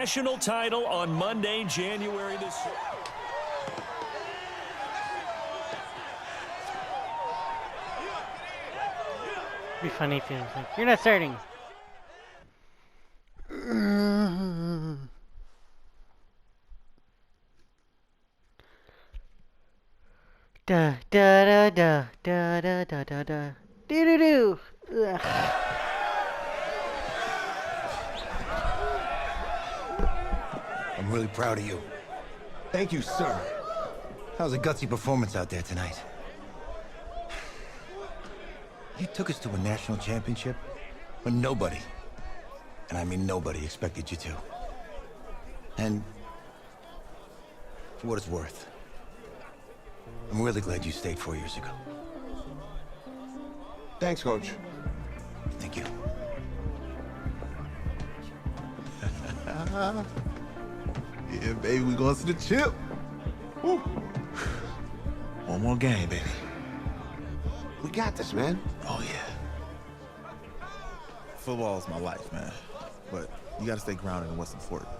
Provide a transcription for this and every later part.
National title on Monday, January the 6th. It'd be funny if he was like, "You're not starting." Da da da da da da da da da do do do. I'm really proud of you. Thank you, sir. That was a gutsy performance out there tonight. You took us to a national championship when nobody, and I mean nobody, expected you to. And for what it's worth, I'm really glad you stayed 4 years ago. Thanks, Coach. Thank you. Yeah, baby, we going to the chip. Woo. One more game, baby. We got this, man. Oh, yeah. Football is my life, man. But you got to stay grounded in what's important.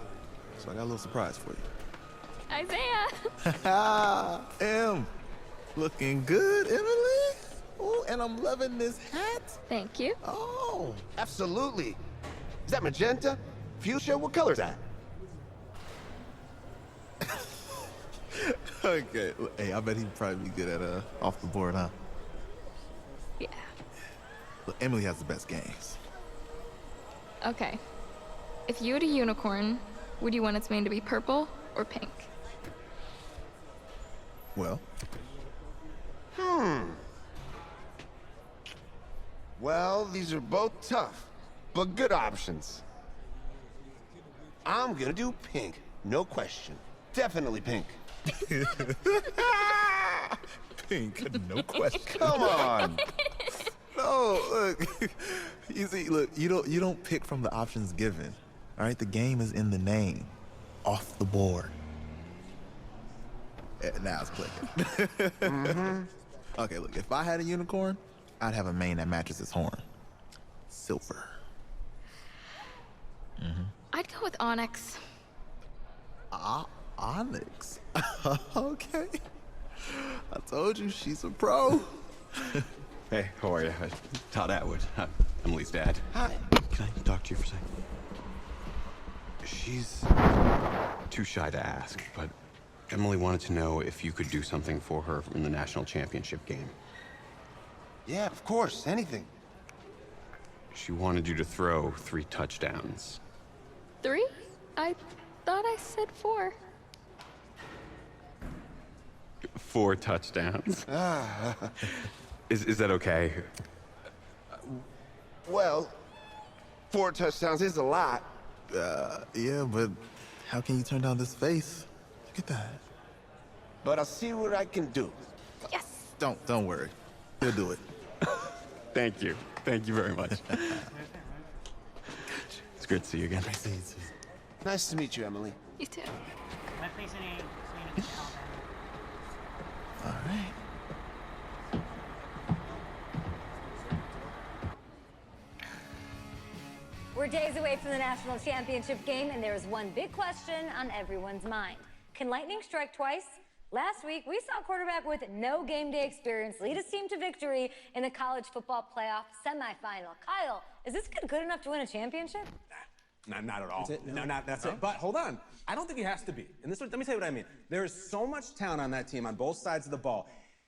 So I got a little surprise for you. Isaiah! Em, looking good, Emily. Oh, and I'm loving this hat. Thank you. Oh. Absolutely. Is that magenta? Fuchsia? What color is that? Okay. Hey, I bet he'd probably be good at off the board, huh? Yeah. Look, Emily has the best games. Okay. If you had a unicorn, would you want its mane to be purple or pink? Well, Well, these are both tough, but good options. I'm gonna do pink, no question. Definitely pink. pink, no question. Come on. No, look. You see, look, you don't pick from the options given. All right, the game is in the name. Off the board. Now it's clicking. Okay, look, if I had a unicorn, I'd have a mane that matches its horn. Silver. I'd go with onyx. Onyx. Okay. I told you, she's a pro. Hey, how are you? Todd Atwood. I'm Emily's dad. Hi. Can I talk to you for a second? She's too shy to ask, but Emily wanted to know if you could do something for her in the national championship game. Yeah, of course, anything. She wanted you to throw 3 touchdowns. 3? I thought I said 4. 4 touchdowns. Is that okay? Well, 4 touchdowns is a lot. Yeah, but how can you turn down this face? Look at that. But I'll see what I can do. Yes! Don't worry. He'll do it. Thank you. Thank you very much. It's great to see you again. Nice to meet you, Emily. You too. All right. We're days away from the national championship game, and there is one big question on everyone's mind. Can lightning strike twice? Last week, we saw a quarterback with no game day experience lead his team to victory in the college football playoff semifinal. Kyle, is this kid good enough to win a championship? Not at all. That's it. But hold on. I don't think he has to be. And let me tell you what I mean. There is so much talent on that team on both sides of the ball.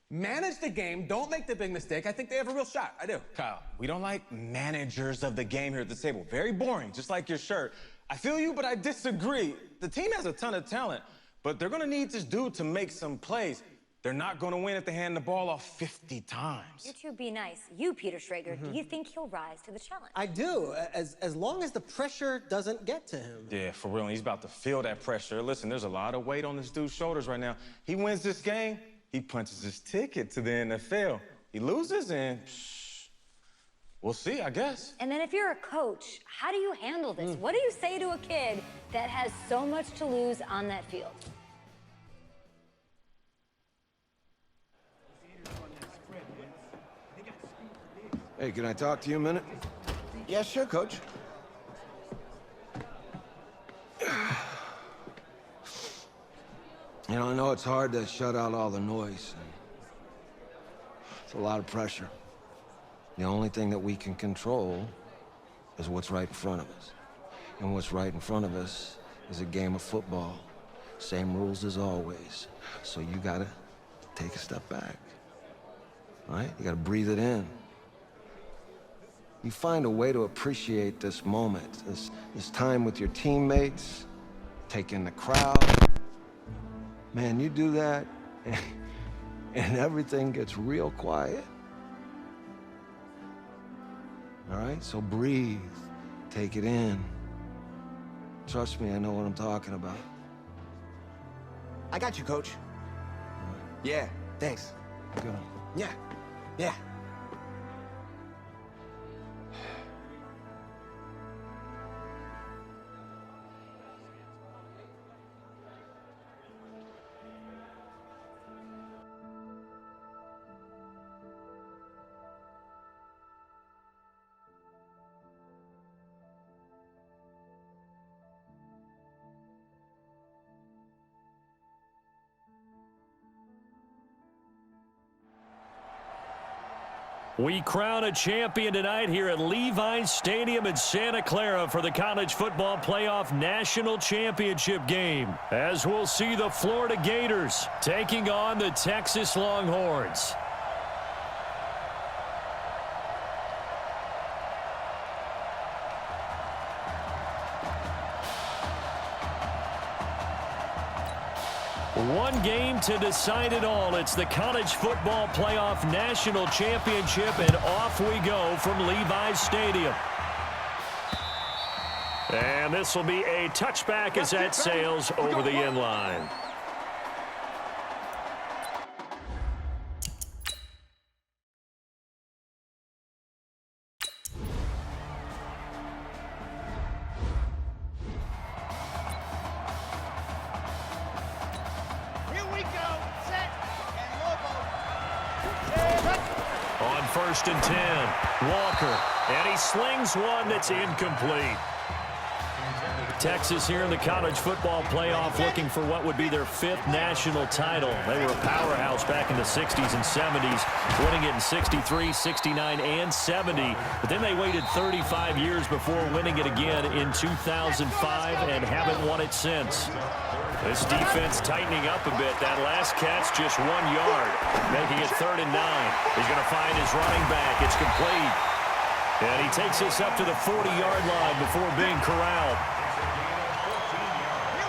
Manage the game. Don't make the big mistake. I think they have a real shot. I do. Kyle, we don't like managers of the game here at the table. Very boring, just like your shirt. I feel you, but I disagree. The team has a ton of talent, but they're going to need this dude to make some plays. They're not going to win if they hand the ball off 50 times. You two be nice. You, Peter Schrager, do you think he'll rise to the challenge? I do, as long as the pressure doesn't get to him. Yeah, for real. He's about to feel that pressure. Listen, there's a lot of weight on this dude's shoulders right now. He wins this game, he punches his ticket to the NFL. He loses, and we'll see, I guess. And then if you're a coach, how do you handle this? What do you say to a kid that has so much to lose on that field? Hey, can I talk to you a minute? Yeah, sure, Coach. You know, I know it's hard to shut out all the noise. It's a lot of pressure. The only thing that we can control is what's right in front of us. And what's right in front of us is a game of football. Same rules as always. So you gotta take a step back. All right? You gotta breathe it in. You find a way to appreciate this moment, this time with your teammates, take in the crowd. Man, you do that, and everything gets real quiet. All right? So breathe, take it in. Trust me, I know what I'm talking about. I got you, Coach. Yeah, thanks. Good. Yeah, yeah. We crown a champion tonight here at Levi's Stadium in Santa Clara for the College Football Playoff National Championship game, as we'll see the Florida Gators taking on the Texas Longhorns. One game to decide it all. It's the College Football Playoff National Championship, and off we go from Levi's Stadium. And this will be a touchback as that sails over the end line. First and 10, Walker, and he slings one that's incomplete. Texas here in the College Football Playoff looking for what would be their 5th national title. They were a powerhouse back in the 60s and 70s, winning it in 63, 69, and 70. But then they waited 35 years before winning it again in 2005 and haven't won it since. This defense tightening up a bit. That last catch just 1 yard, making it 3rd and 9. He's going to find his running back. It's complete. And he takes us up to the 40-yard line before being corralled.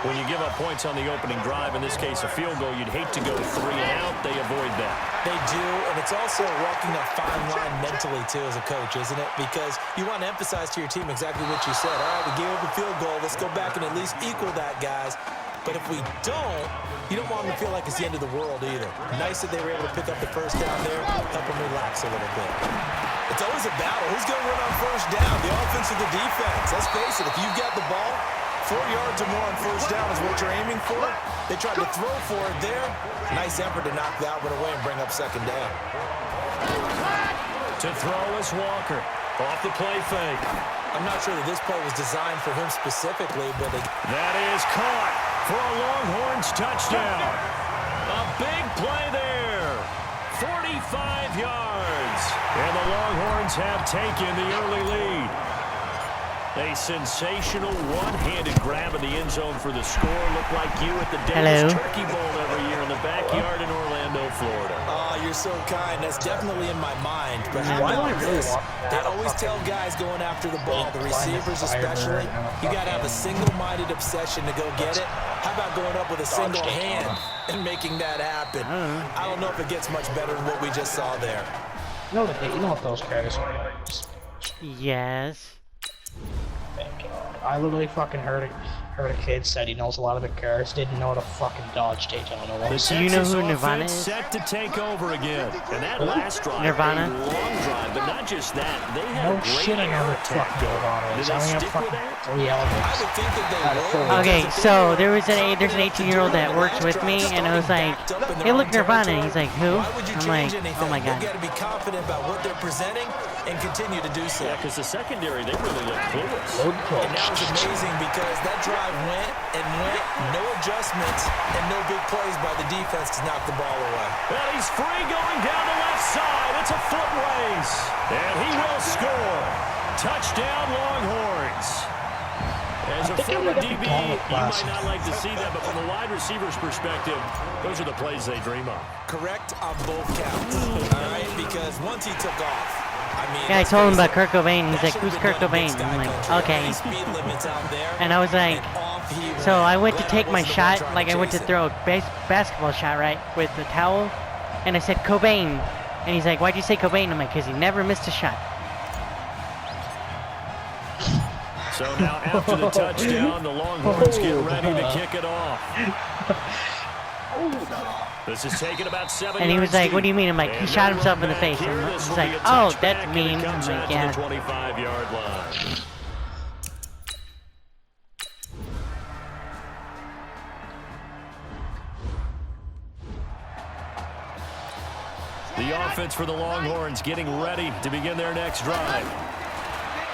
When you give up points on the opening drive, in this case a field goal, you'd hate to go 3 and out. They avoid that. They do, and it's also walking a fine line mentally, too, as a coach, isn't it? Because you want to emphasize to your team exactly what you said. All right, we gave up a field goal. Let's go back and at least equal that, guys. But if we don't, you don't want them to feel like it's the end of the world either. Nice that they were able to pick up the first down there, help them relax a little bit. It's always a battle. Who's going to win on first down? The offense or the defense? Let's face it, if you've got the ball, 4 yards or more on first down is what you're aiming for. They tried to throw for it there. Nice effort to knock that one away and bring up second down. To throw is Walker. Off the play fake. I'm not sure that this play was designed for him specifically, but that is caught for a Longhorns touchdown. A big play there. 45 yards. And the Longhorns have taken the early lead. A sensational one-handed grab in the end zone for the score. Looked like you at the Davis Turkey Bowl every year in the backyard in Orlando, Florida. Oh, you're so kind. That's definitely in my mind. But how about this? They always tell guys going after the ball, the receivers especially, you got to have a single-minded obsession to go get it. How about going up with a single hand and making that happen? I don't know if it gets much better than what we just saw there. You know what those carries are. Yes. I literally fucking heard a kid said he knows a lot of the cars, didn't know how to fucking dodge Daytona was. Do you know who Nirvana is? Set to take over again. And that last drive, Nirvana? a long drive, but not just that. They had No a great shit, I know who attack. fucking Nirvana is. Did I they only have stick with fucking that? 3 elements. Okay, so there's an 18-year-old that works with me, and I was like, hey, look, Nirvana. And he's like, who? I'm like, oh my god. You got to be confident about what they're presenting and continue to do so. Yeah, because the secondary, they really looked clueless. And that was amazing because that drive went and went, no adjustments and no big plays by the defense to knock the ball away. And he's free going down the left side. It's a foot race. And he will score. Touchdown, Longhorns. As a former DB, you might not like to see that, but from a wide receiver's perspective, those are the plays they dream of. Correct on both counts, all right? Because once he took off, I mean, yeah, I told him about Kurt Cobain. He's like, who's Kurt Cobain? I'm like, okay. And I was like, so I went to take my shot, like I went to throw a basketball shot, right, with the towel, and I said Cobain. And he's like, why'd you say Cobain? I'm like, because he never missed a shot. So now after the touchdown, the Longhorns get ready to kick it off. This is taking about 7 yards. And he was like, what do you mean? I'm like, he shot himself in the face. And he's like, oh, that's mean. I'm like, yeah. 25-yard line. The offense for the Longhorns getting ready to begin their next drive.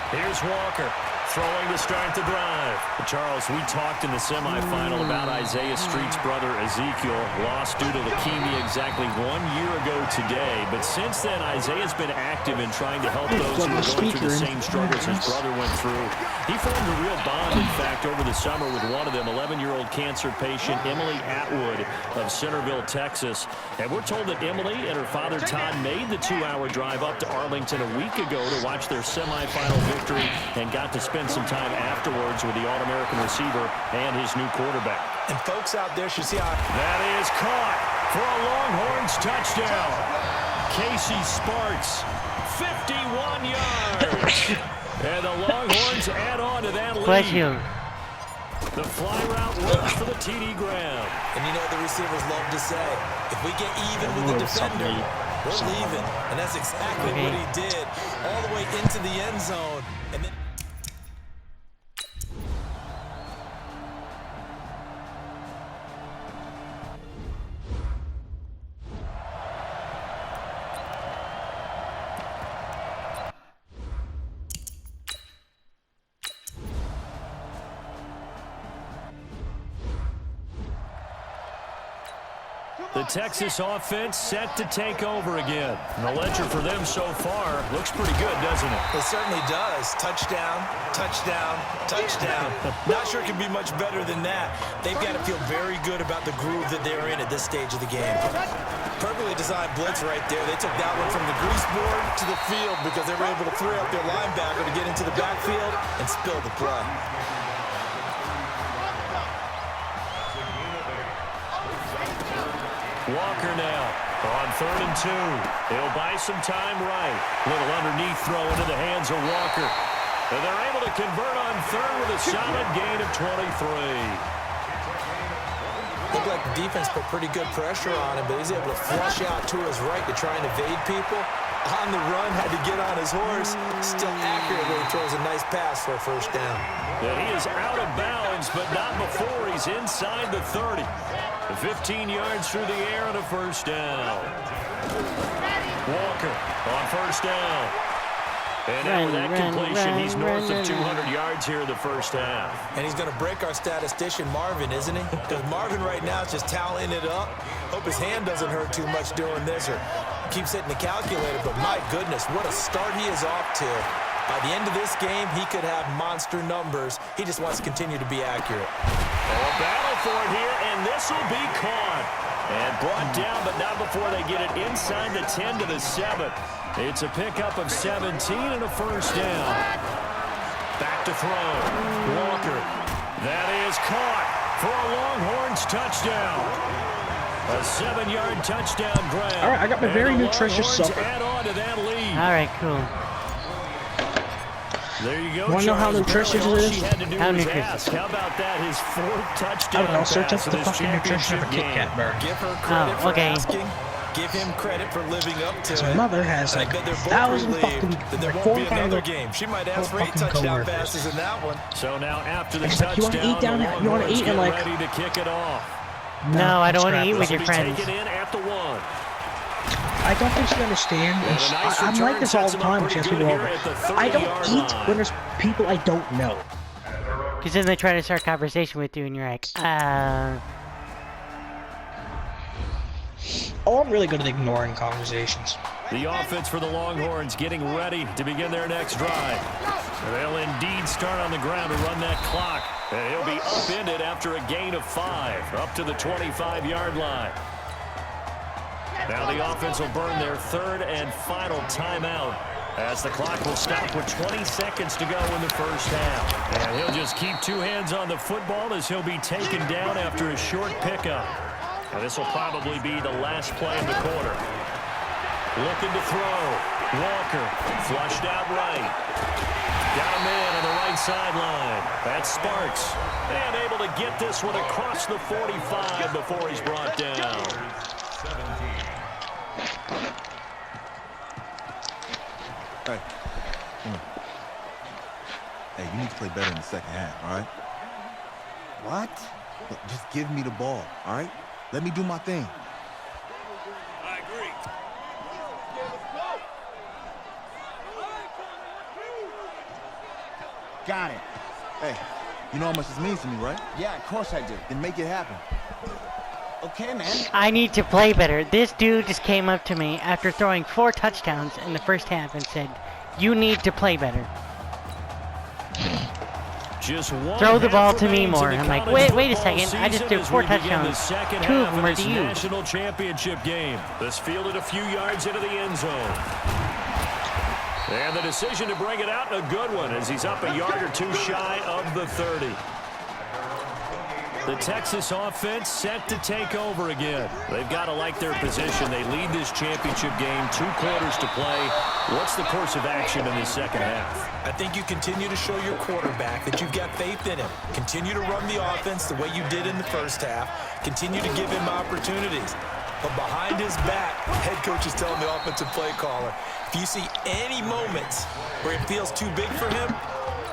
Here's Walker. Throwing to start the drive. Charles, we talked in the semifinal about Isaiah Street's brother Ezekiel, lost due to leukemia exactly 1 year ago today. But since then, Isaiah's been active in trying to help those who are going through the same struggles his brother went through. He formed a real bond, in fact, over the summer with one of them, 11-year-old cancer patient Emily Atwood of Centerville, Texas. And we're told that Emily and her father Todd made the 2-hour drive up to Arlington a week ago to watch their semifinal victory and got to spend some time afterwards with the All-American receiver and his new quarterback. And folks out there should see how... That is caught for a Longhorns touchdown. Casey Sparks, 51 yards. And the Longhorns add on to that lead. Bless you. The fly route works for the TD Graham. And you know the receivers love to say, if we get even with the defender, we're leaving. And that's exactly what he did. All the way into the end zone. And then... The Texas offense set to take over again. And the ledger for them so far looks pretty good, doesn't it? It certainly does. Touchdown, touchdown, touchdown. Not sure it can be much better than that. They've got to feel very good about the groove that they're in at this stage of the game. Perfectly designed blitz right there. They took that one from the grease board to the field because they were able to free up their linebacker to get into the backfield and spill the play. Walker now on 3rd and 2. He'll buy some time right. Little underneath throw into the hands of Walker. And they're able to convert on 3rd with a solid gain of 23. Looked like the defense put pretty good pressure on him, but he's able to flush out to his right to try and evade people. On the run, had to get on his horse. Still accurate when he throws a nice pass for a first down. And he is out of bounds, but not before he's inside the 30. 15 yards through the air and a first down. Walker on first down. And now with that completion, he's north of 200 yards here in the first half. And he's going to break our statistician, Marvin, isn't he? Because Marvin right now is just tallying it up. Hope his hand doesn't hurt too much doing this or keeps hitting the calculator. But my goodness, what a start he is off to. By the end of this game, he could have monster numbers. He just wants to continue to be accurate. A battle for it here, and this will be caught. And brought down, but not before they get it inside the 10 to the 7. It's a pickup of 17 and a first down. Back to throw. Walker. That is caught for a Longhorns touchdown. A 7-yard touchdown grab. All right, I got my very nutritious supper. Add on to that lead. All right, cool. There you go. Want to know how nutritious it is? How nutritious? How about that? His 4th touchdown. I don't know. Search up pass the in this fucking nutrition of a Kit Kat bar. Give her credit for okay. asking. Give him credit for living up to His it. mother has like 1,000 fucking, then there like won't be 4 or 5 another game. She might ask for 8 touchdown passes in that one. So now after the Like, touchdown, you want to eat down there? You want to eat and like? ready to kick it off. No, I don't want to scrap eat it. with your friends. Take it in at the 1. I don't think she understands. I'm like this all the time when she has people over. I don't eat when there's people I don't know. Because then they try to start a conversation with you and you're like, Oh, I'm really good at ignoring conversations. The offense for the Longhorns getting ready to begin their next drive. They'll indeed start on the ground to run that clock. And he'll be upended after a gain of 5, up to the 25-yard line. Now the offense will burn their third and final timeout, as the clock will stop with 20 seconds to go in the first half. And he'll just keep 2 hands on the football as he'll be taken down after a short pickup. Now this will probably be the last play of the quarter. Looking to throw. Walker flushed out right. Got a man on the right sideline. That's Sparks. And able to get this one across the 45 before he's brought down. Hey, come on. Hey, you need to play better in the second half, all right? What? Look, just give me the ball, all right? Let me do my thing. I agree. Got it. Hey, you know how much this means to me, right? Yeah, of course I do. Then make it happen. Okay, man. I need to play better. This dude just came up to me after throwing 4 touchdowns in the first half and said, you need to play better. Just one Throw the ball to me remains more. in the I'm like, college wait a football second. I just season threw as 4 we begin touchdowns. the second 2 of half them are this to you. national championship game. This fielded a few yards into the end zone. And the decision to bring it out, a good one, as he's up a yard or 2 shy of the 30. The Texas offense set to take over again. They've got to like their position. They lead this championship game, 2 quarters to play. What's the course of action in this second half? I think you continue to show your quarterback that you've got faith in him. Continue to run the offense the way you did in the first half. Continue to give him opportunities. But behind his back, head coach is telling the offensive play caller, if you see any moments where it feels too big for him,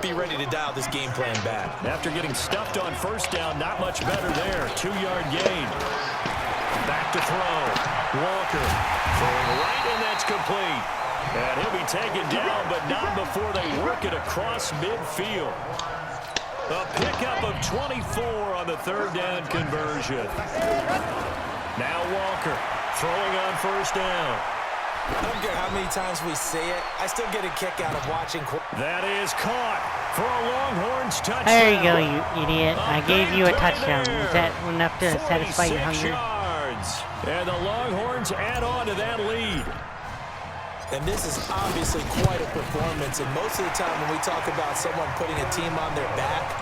be ready to dial this game plan back. After getting stuffed on first down, not much better there. 2-yard gain. Back to throw. Walker throwing right, and that's complete. And he'll be taken down, but not before they work it across midfield. A pickup of 24 on the 3rd down conversion. Now Walker throwing on first down. I don't care how many times we say it, I still get a kick out of watching. That is caught for a Longhorns touchdown. There you go, you idiot. I gave you a touchdown. Is that enough to satisfy your hunger? Yards. And the Longhorns add on to that lead. And this is obviously quite a performance. And most of the time when we talk about someone putting a team on their back,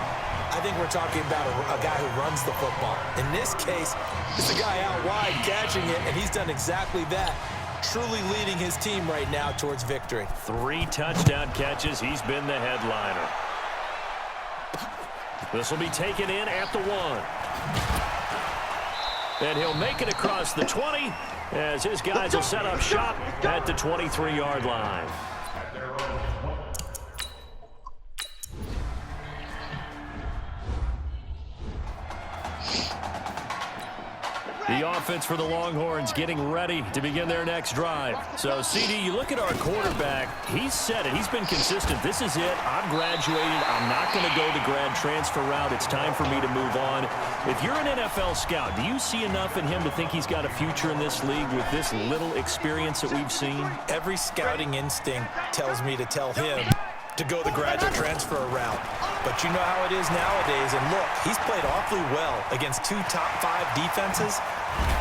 I think we're talking about a guy who runs the football. In this case, it's the guy out wide catching it, and he's done exactly that. Truly leading his team right now towards victory. 3 touchdown catches. He's been the headliner. This will be taken in at the 1. And he'll make it across the 20 as his guys will set up shop at the 23-yard line. The offense for the Longhorns getting ready to begin their next drive. So, CD, you look at our quarterback. He's said it. He's been consistent. This is it. I'm graduated. I'm not going to go the grad transfer route. It's time for me to move on. If you're an NFL scout, do you see enough in him to think he's got a future in this league with this little experience that we've seen? Every scouting instinct tells me to tell him to go the graduate transfer route. But you know how it is nowadays. And look, he's played awfully well against 2 top 5 defenses.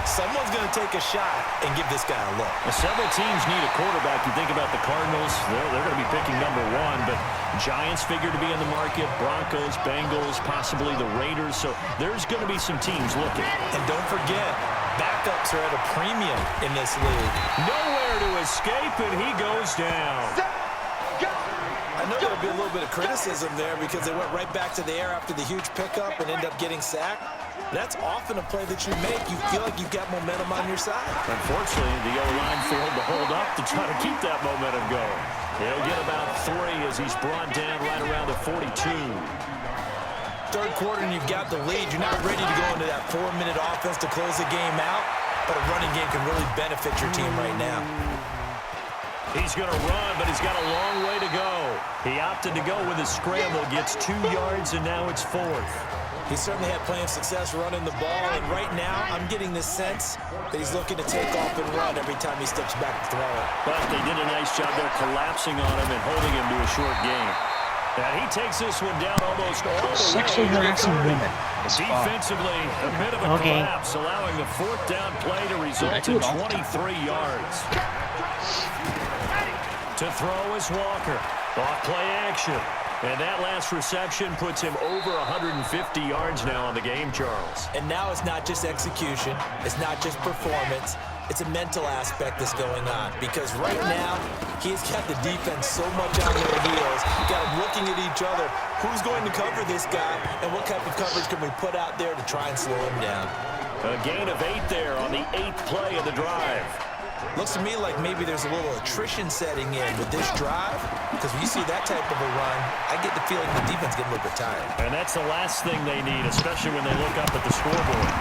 Someone's going to take a shot and give this guy a look. Several teams need a quarterback. You think about the Cardinals, they're going to be picking number 1, but Giants figure to be in the market, Broncos, Bengals, possibly the Raiders. So there's going to be some teams looking. And don't forget, backups are at a premium in this league. Nowhere to escape, and he goes down. I know there'll be a little bit of criticism there because they went right back to the air after the huge pickup and end up getting sacked. That's often a play that you make. You feel like you've got momentum on your side. Unfortunately, the O-line failed to hold up to try to keep that momentum going. He'll get about 3 as he's brought down right around the 42. 3rd quarter and you've got the lead. You're not ready to go into that 4-minute offense to close the game out, but a running game can really benefit your team right now. He's going to run, but he's got a long way to go. He opted to go with his scramble, gets 2 yards, and now it's 4th. He certainly had plenty of success running the ball, and right now I'm getting the sense that he's looking to take off and run every time he steps back to throw it. But they did a nice job there collapsing on him and holding him to a short gain. And he takes this one down almost all the way. Sexually harassing women. Defensively, a bit of a collapse, allowing the 4th down play to result in 23 yards. To throw is Walker. Off play action. And that last reception puts him over 150 yards now on the game, Charles. And now it's not just execution. It's not just performance. It's a mental aspect that's going on. Because right now, he's got the defense so much on their heels. Got them looking at each other. Who's going to cover this guy? And what type of coverage can we put out there to try and slow him down? A gain of 8 there on the 8th play of the drive. Looks to me like maybe there's a little attrition setting in with this drive, because when you see that type of a run, I get the feeling the defense getting a little bit tired. And that's the last thing they need, especially when they look up at the scoreboard.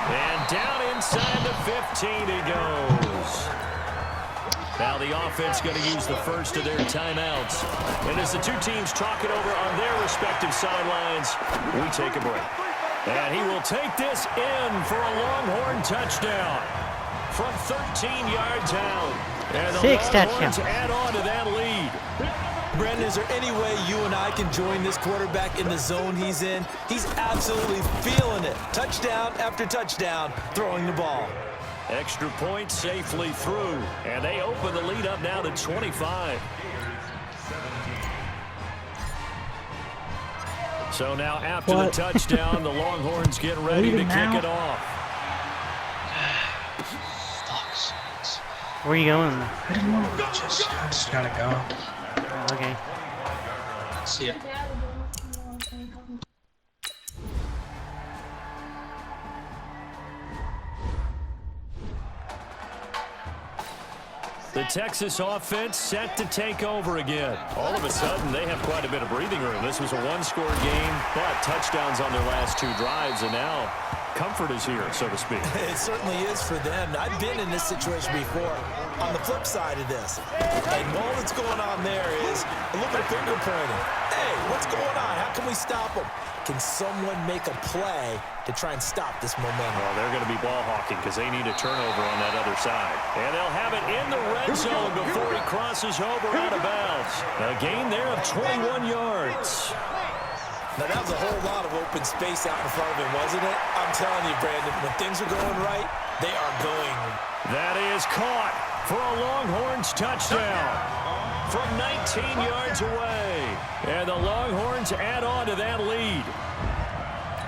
And down inside the 15 he goes. Now the offense going to use the first of their timeouts. And as the two teams talk it over on their respective sidelines, we take a break. And he will take this in for a Longhorn touchdown. From 13 yards out. And the 6 Longhorns touchdowns. add on to that lead. Brandon, is there any way you and I can join this quarterback in the zone he's in? He's absolutely feeling it. Touchdown after touchdown, throwing the ball. Extra point safely through. And they open the lead up now to 25. So now after the touchdown, the Longhorns get ready to kick it off. Where are you going? I don't know. I just gotta go. Okay. See ya. The Texas offense set to take over again. All of a sudden, they have quite a bit of breathing room. This was a one-score game, but touchdowns on their last 2 drives, and now comfort is here, so to speak. It certainly is for them. I've been in this situation before on the flip side of this. And all that's going on there is a little bit of finger pointing. Hey, what's going on? How can we stop them? Can someone make a play to try and stop this momentum? Well, they're going to be ball hawking because they need a turnover on that other side. And they'll have it in the red zone before he crosses over out of bounds. A gain there of 21 yards. Now, that was a whole lot of open space out in front of him, wasn't it? I'm telling you, Brandon, when things are going right, they are going. That is caught for a Longhorns touchdown from 19 yards away. And the Longhorns add on to that lead.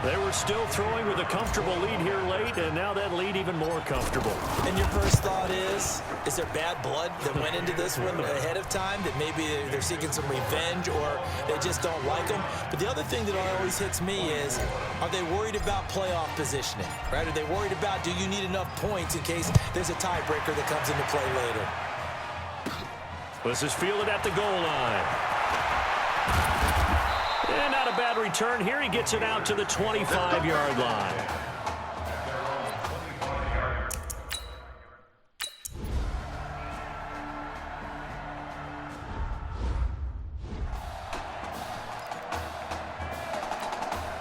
They were still throwing with a comfortable lead here late, and now that lead even more comfortable. And your first thought is there bad blood that went into this one ahead of time, that maybe they're seeking some revenge or they just don't like them? But the other thing that always hits me is, are they worried about playoff positioning, right? Are they worried about, do you need enough points in case there's a tiebreaker that comes into play later? This is fielded at the goal line. And not a bad return here. He gets it out to the 25-yard line.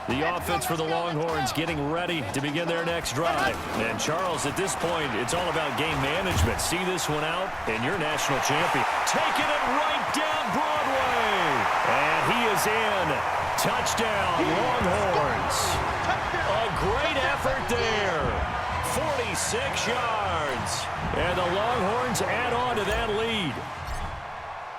The offense for the Longhorns getting ready to begin their next drive. And Charles, at this point, it's all about game management. See this one out, and you're national champion. Taking it right down Broadway. And he is in. Touchdown, Longhorns. A great effort there. 46 yards. And the Longhorns add on to that lead.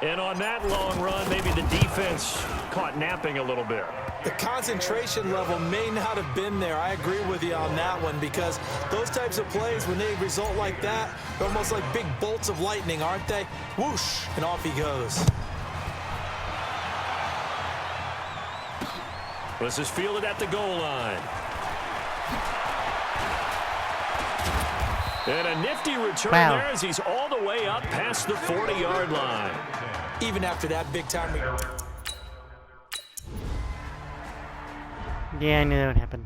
And on that long run, maybe the defense caught napping a little bit. The concentration level may not have been there. I agree with you on that one, because those types of plays, when they result like that, they're almost like big bolts of lightning, aren't they? Whoosh, and off he goes. This is fielded at the goal line. And a nifty return there as he's all the way up past the 40-yard line. Even after that big-time... Yeah, I knew that would happen.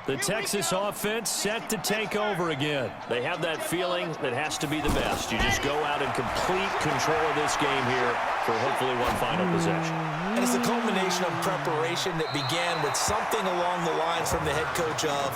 The Texas offense set to take over again. They have that feeling that has to be the best. You just go out and complete control of this game here for hopefully one final possession. And it's a culmination of preparation that began with something along the lines from the head coach of,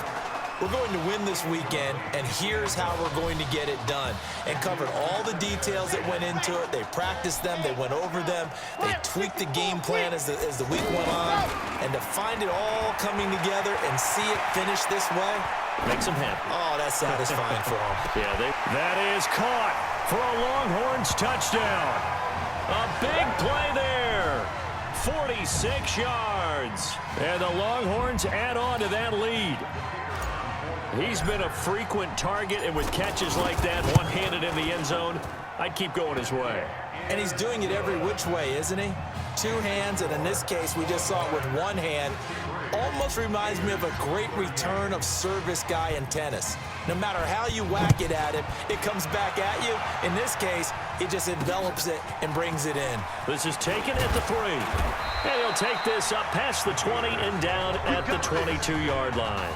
we're going to win this weekend, and here's how we're going to get it done. And covered all the details that went into it. They practiced them. They went over them. They tweaked the game plan as the week went on. And to find it all coming together and see it finish this way, makes them happy. Oh, that's satisfying for them. Yeah, that is caught for a Longhorns touchdown. A big play there. 46 yards. And the Longhorns add on to that lead. He's been a frequent target, and with catches like that, one-handed in the end zone, I'd keep going his way. And he's doing it every which way, isn't he? Two hands, and in this case, we just saw it with one hand. Almost reminds me of a great return of service guy in tennis. No matter how you whack it at him, it comes back at you. In this case, he just envelops it and brings it in. This is taken at the 3. And he'll take this up past the 20 and down at the 22-yard line.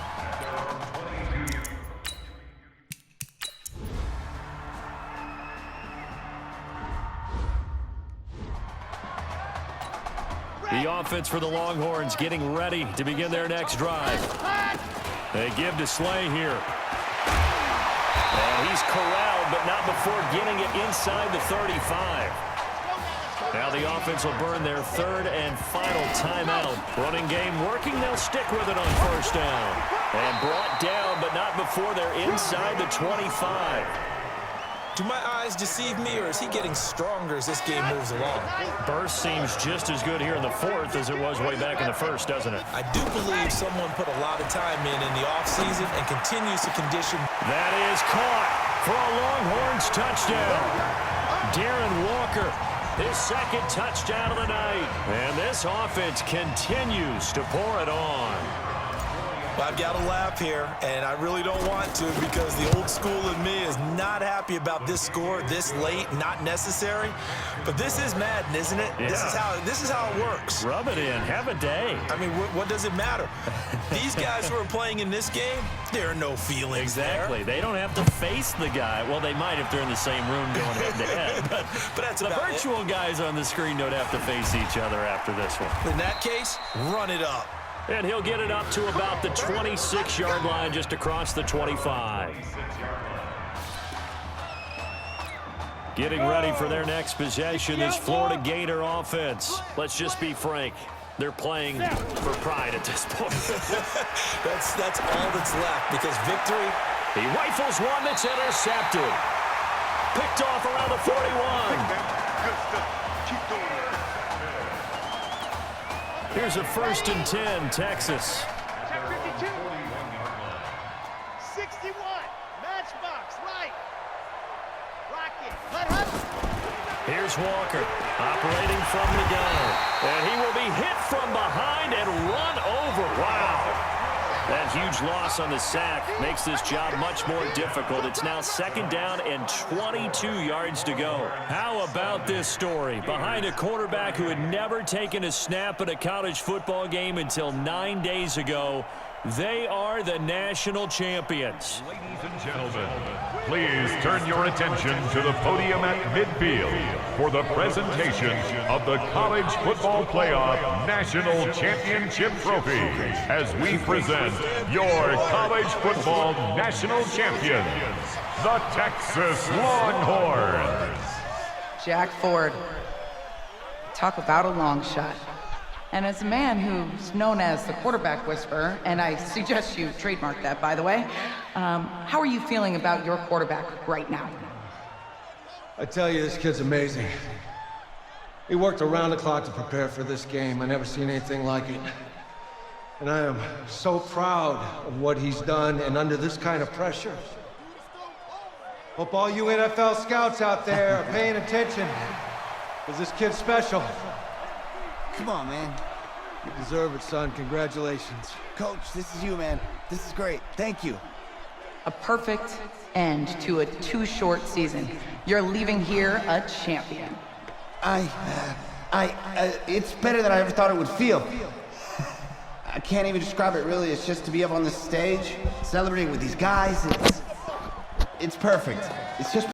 The offense for the Longhorns getting ready to begin their next drive. They give to Slay here. And he's corralled, but not before getting it inside the 35. Now the offense will burn their third and final timeout. Running game working. They'll stick with it on first down. And brought down, but not before they're inside the 25. Do my eyes deceive me, or is he getting stronger as this game moves along? Burst seems just as good here in the fourth as it was way back in the first, doesn't it? I do believe someone put a lot of time in the offseason and continues to condition. That is caught for a Longhorns touchdown. Darren Walker, his second touchdown of the night. And this offense continues to pour it on. I've got to laugh here, and I really don't want to because the old school in me is not happy about this score this late, not necessary. But this is Madden, isn't it? Yeah. This is how it works. Rub it in. Have a day. I mean, what does it matter? These guys who are playing in this game, there are no feelings Exactly. there. They don't have to face the guy. Well, they might if they're in the same room going head-to-head. But that's the virtual guys on the screen don't have to face each other after this one. In that case, run it up. And he'll get it up to about the 26-yard line, just across the 25. Getting ready for their next possession is Florida Gator offense. Let's just be frank. They're playing for pride at this point. That's all that's left because victory. He rifles one that's intercepted. Picked off around the 41. Here's a 1st and 10, Texas. Check 52. 61. Matchbox, right. Rocket. Here's Walker, operating from the gun. And he will be hit from behind and run over. Wow. That huge loss on the sack makes this job much more difficult. It's now 2nd down and 22 yards to go. How about this story? Behind a quarterback who had never taken a snap at a college football game until 9 days ago, they are the national champions. Ladies and gentlemen, please turn your attention to the podium at midfield for the presentation of the College Football Playoff National Championship Trophy as we present your college football national champions, the Texas Longhorns. Jack Ford. Talk about a long shot. And as a man who's known as the quarterback whisperer, and I suggest you trademark that, by the way, how are you feeling about your quarterback right now? I tell you, this kid's amazing. He worked around the clock to prepare for this game. I never seen anything like it. And I am so proud of what he's done, and under this kind of pressure. Hope all you NFL scouts out there are paying attention, because this kid's special. Come on, man. You deserve it, son. Congratulations. Coach, this is you, man. This is great. Thank you. A perfect end to a too short season. You're leaving here a champion. It's better than I ever thought it would feel. I can't even describe it really. It's just to be up on this stage, celebrating with these guys. It's perfect. It's just